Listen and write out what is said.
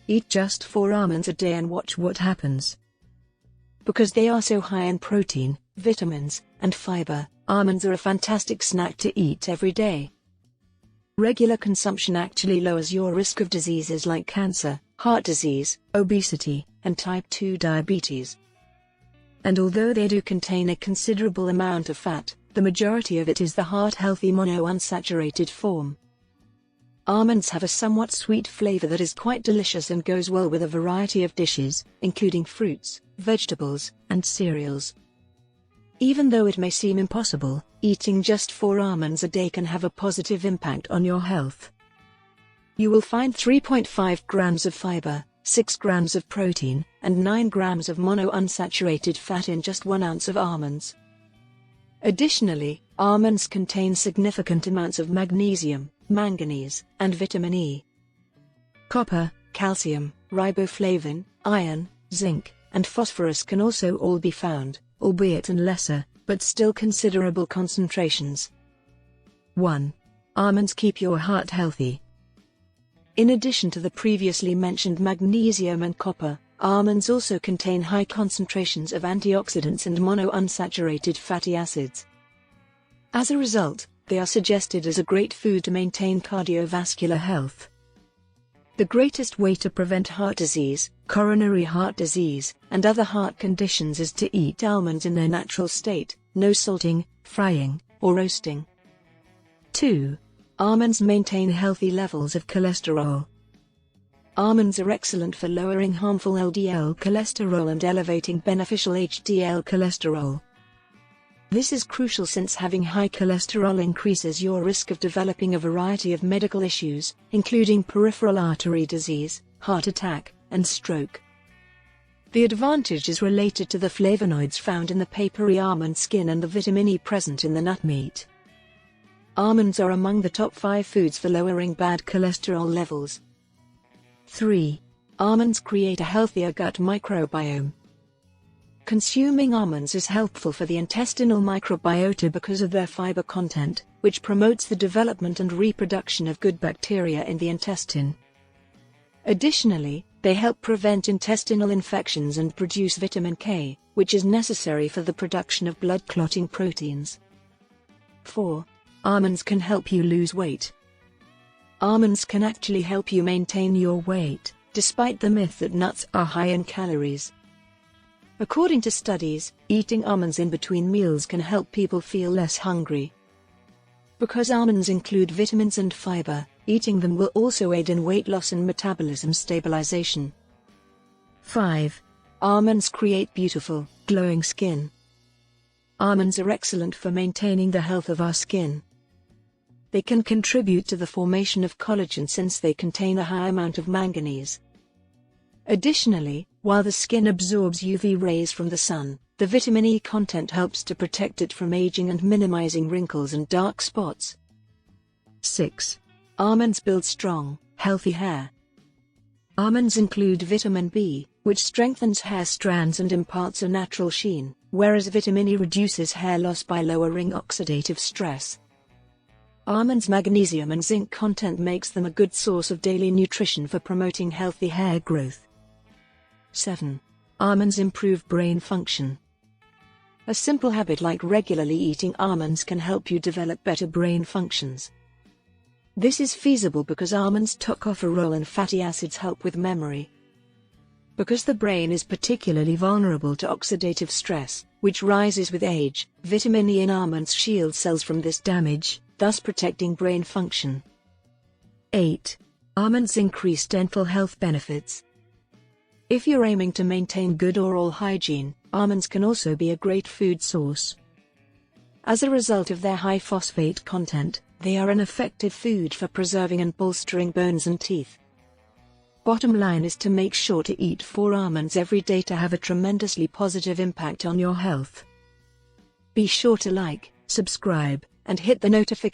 eat just 4 almonds a day and watch what happens. Because they are so high in protein, vitamins, and fiber, almonds are a fantastic snack to eat every day. Regular consumption actually lowers your risk of diseases like cancer, heart disease, obesity, and type 2 diabetes. And although they do contain a considerable amount of fat, the majority of it is the heart-healthy monounsaturated form. Almonds have a somewhat sweet flavor that is quite delicious and goes well with a variety of dishes, including fruits, vegetables, and cereals. Even though it may seem impossible, eating just 4 almonds a day can have a positive impact on your health. You will find 3.5 grams of fiber, 6 grams of protein, and 9 grams of monounsaturated fat in just 1 ounce of almonds. Additionally, almonds contain significant amounts of magnesium, manganese, and vitamin E. Copper, calcium, riboflavin, iron, zinc, and phosphorus can also all be found, albeit in lesser, but still considerable concentrations. 1. Almonds keep your heart healthy. In addition to the previously mentioned magnesium and copper, almonds also contain high concentrations of antioxidants and monounsaturated fatty acids. As a result, they are suggested as a great food to maintain cardiovascular health. The greatest way to prevent heart disease, coronary heart disease, and other heart conditions is to eat almonds in their natural state, no salting, frying, or roasting. 2. Almonds maintain healthy levels of cholesterol. Almonds are excellent for lowering harmful LDL cholesterol and elevating beneficial HDL cholesterol. This is crucial since having high cholesterol increases your risk of developing a variety of medical issues, including peripheral artery disease, heart attack, and stroke. The advantage is related to the flavonoids found in the papery almond skin and the vitamin E present in the nut meat. Almonds are among the top 5 foods for lowering bad cholesterol levels. 3. Almonds create a healthier gut microbiome. Consuming almonds is helpful for the intestinal microbiota because of their fiber content, which promotes the development and reproduction of good bacteria in the intestine. Additionally, they help prevent intestinal infections and produce vitamin K, which is necessary for the production of blood-clotting proteins. 4. Almonds can help you lose weight. Almonds can actually help you maintain your weight, despite the myth that nuts are high in calories. According to studies, eating almonds in between meals can help people feel less hungry. Because almonds include vitamins and fiber, eating them will also aid in weight loss and metabolism stabilization. 5. Almonds create beautiful, glowing skin. Almonds are excellent for maintaining the health of our skin. They can contribute to the formation of collagen since they contain a high amount of manganese. Additionally, while the skin absorbs UV rays from the sun, the vitamin E content helps to protect it from aging and minimizing wrinkles and dark spots. 6. Almonds build strong, healthy hair. Almonds include vitamin B, which strengthens hair strands and imparts a natural sheen, whereas vitamin E reduces hair loss by lowering oxidative stress. Almonds' magnesium and zinc content makes them a good source of daily nutrition for promoting healthy hair growth. 7. Almonds improve brain function. A simple habit like regularly eating almonds can help you develop better brain functions. This is feasible because almonds' tocopherol and fatty acids help with memory. Because the brain is particularly vulnerable to oxidative stress, which rises with age, vitamin E in almonds shields cells from this damage, thus protecting brain function. 8. Almonds increase dental health benefits. If you're aiming to maintain good oral hygiene, almonds can also be a great food source. As a result of their high phosphate content, they are an effective food for preserving and bolstering bones and teeth. Bottom line is to make sure to eat 4 almonds every day to have a tremendously positive impact on your health. Be sure to like, subscribe, and hit the notification